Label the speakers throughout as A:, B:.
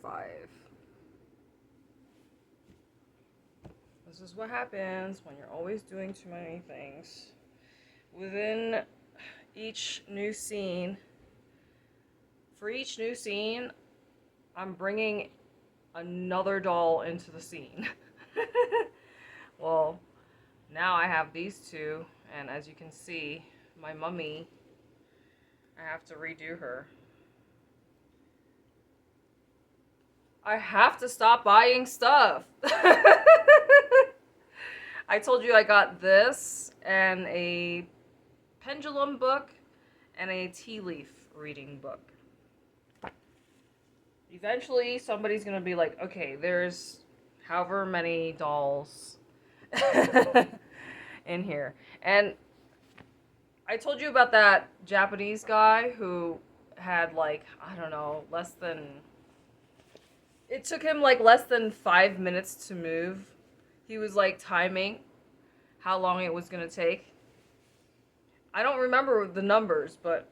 A: 5. This is what happens when you're always doing too many things. Within each new scene, for each new scene, I'm bringing another doll into the scene. Well, now I have these two, and as you can see, my mummy, I have to redo her. I have to stop buying stuff. I told you I got this and a pendulum book and a tea leaf reading book. Eventually, somebody's gonna be like, okay, there's however many dolls in here. And I told you about that Japanese guy who had, like, I don't know, it took him like less than 5 minutes to move. He was like timing how long it was gonna take. I don't remember the numbers, but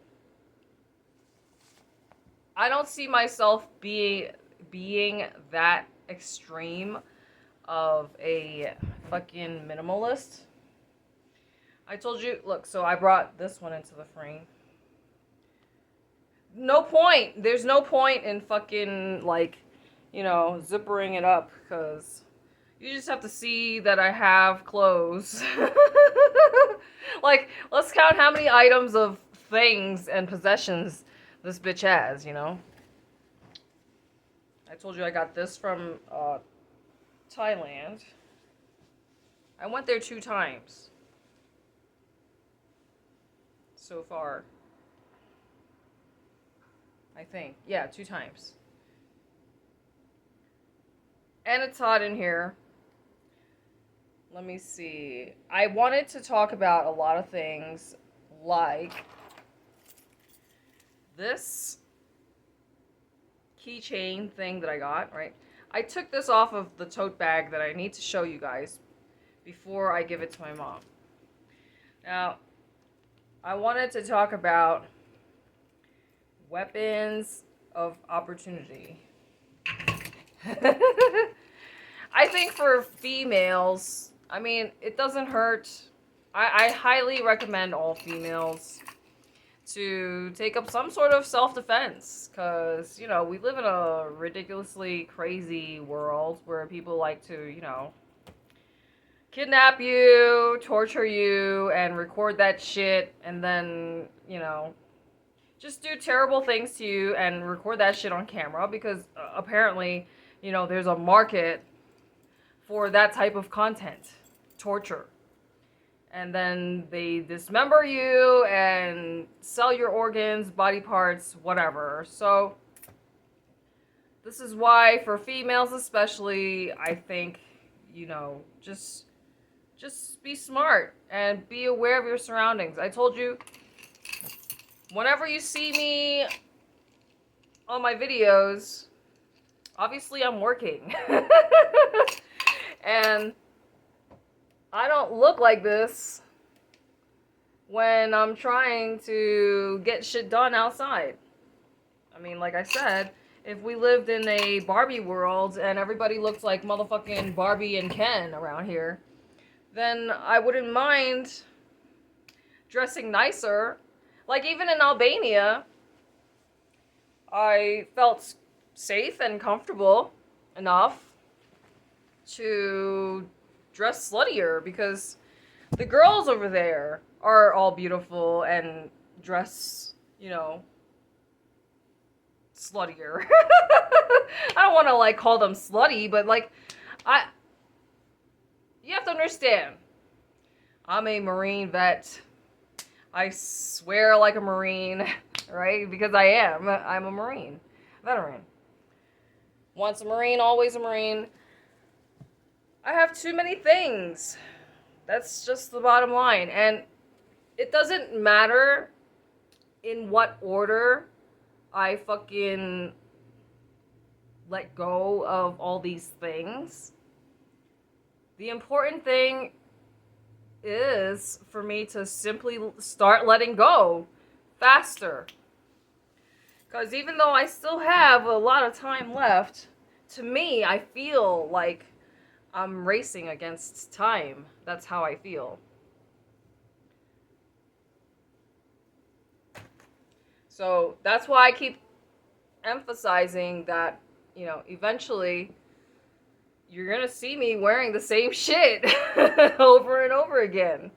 A: I don't see myself being that extreme of a fucking minimalist. I told you, look, so I brought this one into the frame. No point. There's no point in fucking, like, zippering it up, because you just have to see that I have clothes. Like, let's count how many items of things and possessions this bitch has, I told you I got this from Thailand. I went there 2 times so far. I think. Yeah, 2 times. And it's hot in here. Let me see. I wanted to talk about a lot of things, like this keychain thing that I got, right? I took this off of the tote bag that I need to show you guys before I give it to my mom. Now, I wanted to talk about weapons of opportunity. I think for females, I mean, it doesn't hurt. I highly recommend all females to take up some sort of self-defense, because, we live in a ridiculously crazy world where people like to, kidnap you, torture you, and record that shit, and then, just do terrible things to you and record that shit on camera, because apparently, there's a market for that type of content. Torture. And then they dismember you and sell your organs, body parts, whatever. So, this is why, for females especially, I think, just be smart and be aware of your surroundings. I told you, whenever you see me on my videos, obviously I'm working. And I don't look like this when I'm trying to get shit done outside. I mean, like I said, if we lived in a Barbie world and everybody looked like motherfucking Barbie and Ken around here, then I wouldn't mind dressing nicer. Like, even in Albania, I felt safe and comfortable enough to dress sluttier, because the girls over there are all beautiful and dress, sluttier. I don't want to, like, call them slutty, but, like, you have to understand, I'm a Marine vet. I swear like a Marine, right? Because I'm a Marine. Veteran. Once a Marine, always a Marine. I have too many things. That's just the bottom line. And it doesn't matter in what order I fucking let go of all these things. The important thing is for me to simply start letting go faster. Because even though I still have a lot of time left, to me, I feel like I'm racing against time. That's how I feel. So that's why I keep emphasizing that, eventually you're gonna see me wearing the same shit over and over again.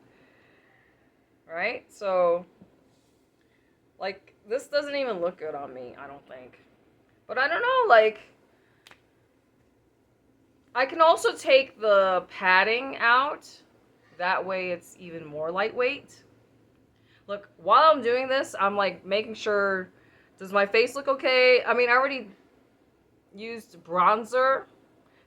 A: Right? So, like, this doesn't even look good on me, I don't think. But I don't know, like, I can also take the padding out. That way it's even more lightweight. Look, while I'm doing this, I'm like making sure, does my face look okay? I mean, I already used bronzer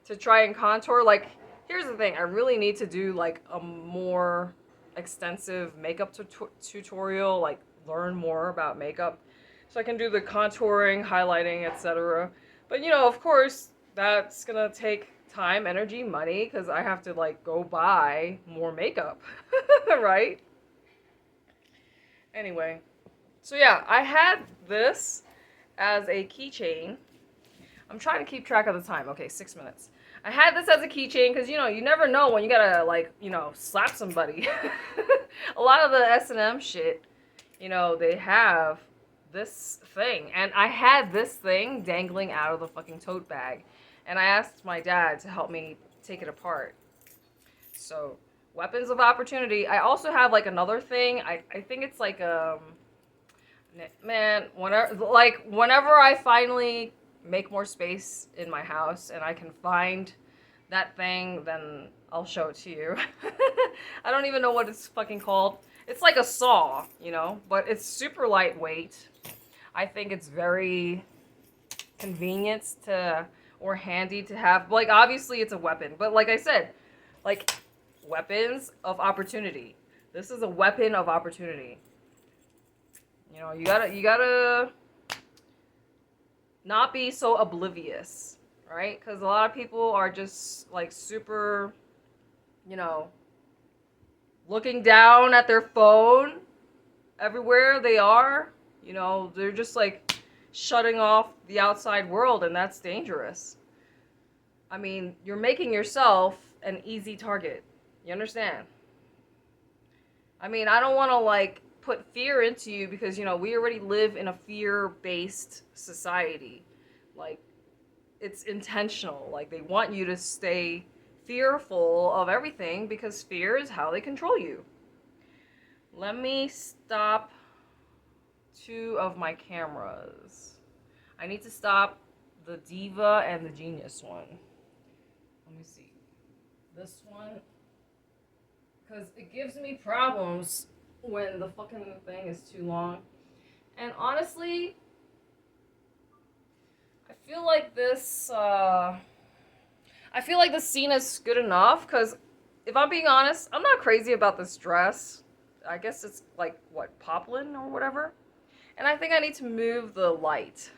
A: to try and contour. Like, here's the thing, I really need to do like a more extensive makeup tutorial, like learn more about makeup so I can do the contouring, highlighting, etc. But of course, that's gonna take time, energy, money, because I have to like go buy more makeup, right? Anyway, so yeah, I had this as a keychain. I'm trying to keep track of the time. Okay, 6 minutes. I had this as a keychain because, you never know when you gotta, like, slap somebody. A lot of the S&M shit, they have this thing. And I had this thing dangling out of the fucking tote bag. And I asked my dad to help me take it apart. So, weapons of opportunity. I also have, like, another thing. I think it's like, man, whenever I finally make more space in my house and I can find that thing, then I'll show it to you. I don't even know what it's fucking called. It's like a saw, but it's super lightweight. I think it's very convenient or handy to have. Like, obviously it's a weapon, but like I said, like, weapons of opportunity. This is a weapon of opportunity. You gotta not be so oblivious, right? Because a lot of people are just like super, looking down at their phone everywhere they are. They're just like shutting off the outside world, and that's dangerous. I mean, you're making yourself an easy target. You understand? I mean, I don't want to like put fear into you because, we already live in a fear-based society. Like, it's intentional. Like, they want you to stay fearful of everything because fear is how they control you. Let me stop 2 of my cameras. I need to stop the Diva and the Genius one. Let me see. This one, because it gives me problems when the fucking thing is too long. And honestly, I feel like this scene is good enough, because if I'm being honest, I'm not crazy about this dress. I guess it's like, what, poplin or whatever? And I think I need to move the light.